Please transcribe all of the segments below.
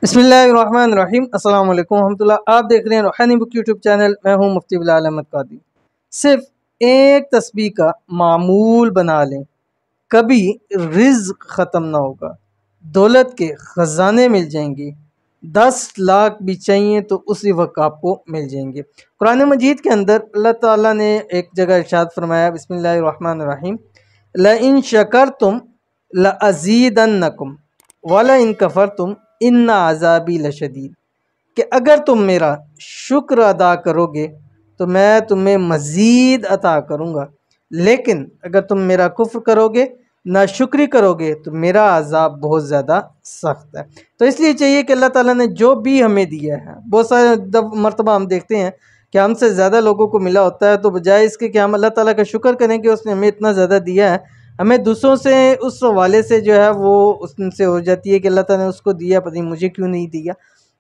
बिस्मिल्लाहिर्रहमानिर्रहीम अस्सलाम वालेकुम रहमतुल्लाह। आप देख रहे हैं रूहानी बुक यूट्यूब चैनल। मैं हूं मुफ्ती बिलाल अहमद कादी। सिर्फ एक तस्बीह का मामूल बना लें, कभी रिज्क ख़त्म ना होगा, दौलत के ख़जाने मिल जाएंगे, 10 लाख भी चाहिए तो उसी वक्त आपको मिल जाएंगे। कुरान मजीद के अंदर अल्लाह ताला ने एक जगह इरशाद फरमाया, बिस्मिल्लाहिर्रहमानिर्रहीम, ल इन शकरतुम ल अज़ीदन्नकुम वला इन कफरतुम इन्ना अज़ाबी लशदीद, कि अगर तुम मेरा शुक्र अदा करोगे तो मैं तुम्हें मज़ीद अता करूँगा, लेकिन अगर तुम मेरा कुफ्र करोगे, नाशुक्री करोगे, तो मेरा अज़ाब बहुत ज़्यादा सख्त है। तो इसलिए चाहिए कि अल्लाह ताला ने जो भी हमें दिया है, बहुत सारे मरतबा हम देखते हैं कि हमसे ज़्यादा लोगों को मिला होता है, तो बजाय इसके कि हम अल्लाह ताला का शुक्र करें कि उसने हमें इतना ज़्यादा दिया है, हमें दूसरों से उस हवाले से जो है वो उससे हो जाती है कि अल्लाह ताला ने उसको दिया, पता नहीं मुझे क्यों नहीं दिया।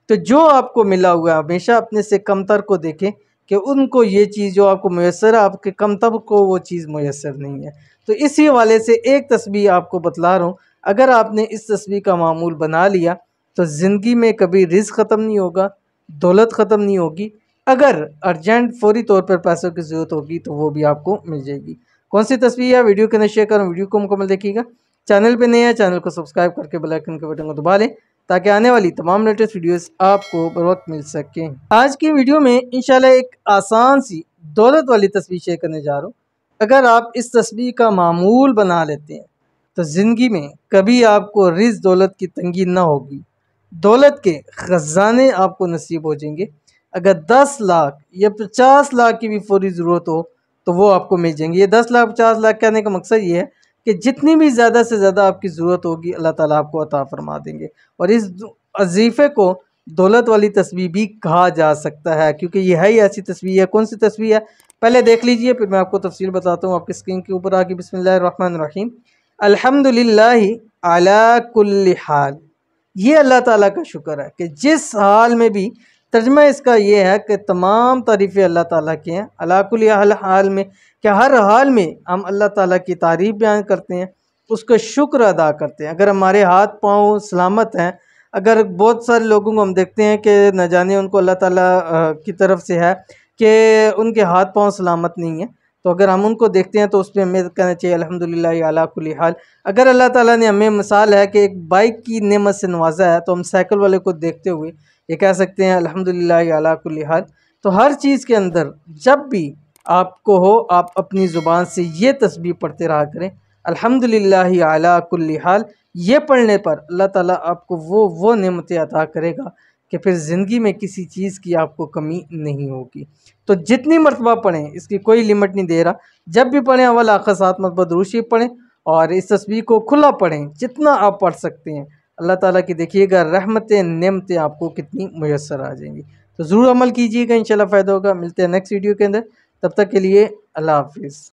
तो जो आपको मिला हुआ है हमेशा अपने से कमतर को देखें कि उनको ये चीज़ जो आपको मुयस्सर है, आपके कमतर को वो चीज़ मुयस्सर नहीं है। तो इसी हवाले से एक तस्बीह आपको बतला रहा हूँ, अगर आपने इस तस्बीह का मामूल बना लिया तो ज़िंदगी में कभी रिज़्क ख़त्म नहीं होगा, दौलत ख़त्म नहीं होगी। अगर अर्जेंट फौरी तौर पर पैसों की ज़रूरत होगी तो वो भी आपको मिल जाएगी। कौन सी तस्वीर है वीडियो के अंदर शेयर करूँ, वीडियो को मुकम्मल देखिएगा। चैनल पे नए हैं, चैनल को सब्सक्राइब करके बेल आइकन के बटन को दबा लें ताकि आने वाली तमाम लेटेस्ट वीडियोस आपको बर वक्त मिल सकें। आज की वीडियो में इंशाल्लाह एक आसान सी दौलत वाली तस्वीर शेयर करने जा रहा हूँ। अगर आप इस तस्वीर का मामूल बना लेते हैं तो ज़िंदगी में कभी आपको रिज़्क दौलत की तंगी ना होगी, दौलत के ख़जाने आपको नसीब हो जाएंगे। अगर 10 लाख या 50 लाख की भी फौरी ज़रूरत हो तो वो आपको मिल जाएंगे। ये 10 लाख 50 लाख कहने का मकसद ये है कि जितनी भी ज़्यादा से ज़्यादा आपकी ज़रूरत होगी अल्लाह ताला आपको अता फरमा देंगे। और इस वजीफ़े को दौलत वाली तस्बीह भी कहा जा सकता है, क्योंकि ये है ही ऐसी तस्बीह है। कौन सी तस्बीह है पहले देख लीजिए, फिर मैं आपको तफसील बताता हूँ। आपकी स्क्रीन के ऊपर आके बिस्मिल्लाहिर्रहमानिर्रहीम, अल्हम्दुलिल्लाहि अला कुल्ली हाल। ये अल्लाह ताला का शुक्र है कि जिस हाल में भी, तर्जमा इसका ये है कि तमाम तारीफ़ें अल्लाह ताला की हैं। अला कुल्ली हाल में कि हर हाल में हम अल्लाह ताला की तारीफ़ बयान करते हैं, उसका शुक्र अदा करते हैं। अगर हमारे हाथ पाँव सलामत हैं, अगर बहुत सारे लोगों को हम देखते हैं कि न जाने उनको अल्लाह ताला की तरफ से है कि उनके हाथ पाँव सलामत नहीं है, तो अगर हम उनको देखते हैं तो उस पर हमें कहना चाहिए अल्हम्दुलिल्लाह अला कुल्ली हाल। अगर अल्लाह ताला ने हमें, मिसाल है कि एक बाइक की नेमत से नवाजा है, तो हम साइकिल वाले को देखते हुए ये कह सकते हैं अल्हम्दुलिल्लाह अला कुल्ली हाल। तो हर चीज़ के अंदर जब भी आपको हो, आप अपनी ज़ुबान से ये तस्बीह पढ़ते रहा करें, अल्हम्दुलिल्लाह अला कुल्ली हाल। ये पढ़ने पर अल्लाह ताला आपको वो नेमतें अता करेगा कि फिर ज़िंदगी में किसी चीज़ की आपको कमी नहीं होगी। तो जितनी मरतबा पढ़ें, इसकी कोई लिमिट नहीं दे रहा। जब भी पढ़ें अव्वल आखिर 7 मरतबा दुरूद शरीफ पढ़ें और इस तस्बीह को खुला पढ़ें, जितना आप पढ़ सकते हैं। अल्लाह ताला की देखिएगा रहमतें नेमतें आपको कितनी मुयस्सर आ जाएंगी। तो ज़रूर अमल कीजिएगा, इंशाल्लाह फ़ायदा होगा। मिलते हैं नेक्स्ट वीडियो के अंदर, तब तक के लिए अल्लाह हाफ़िज़।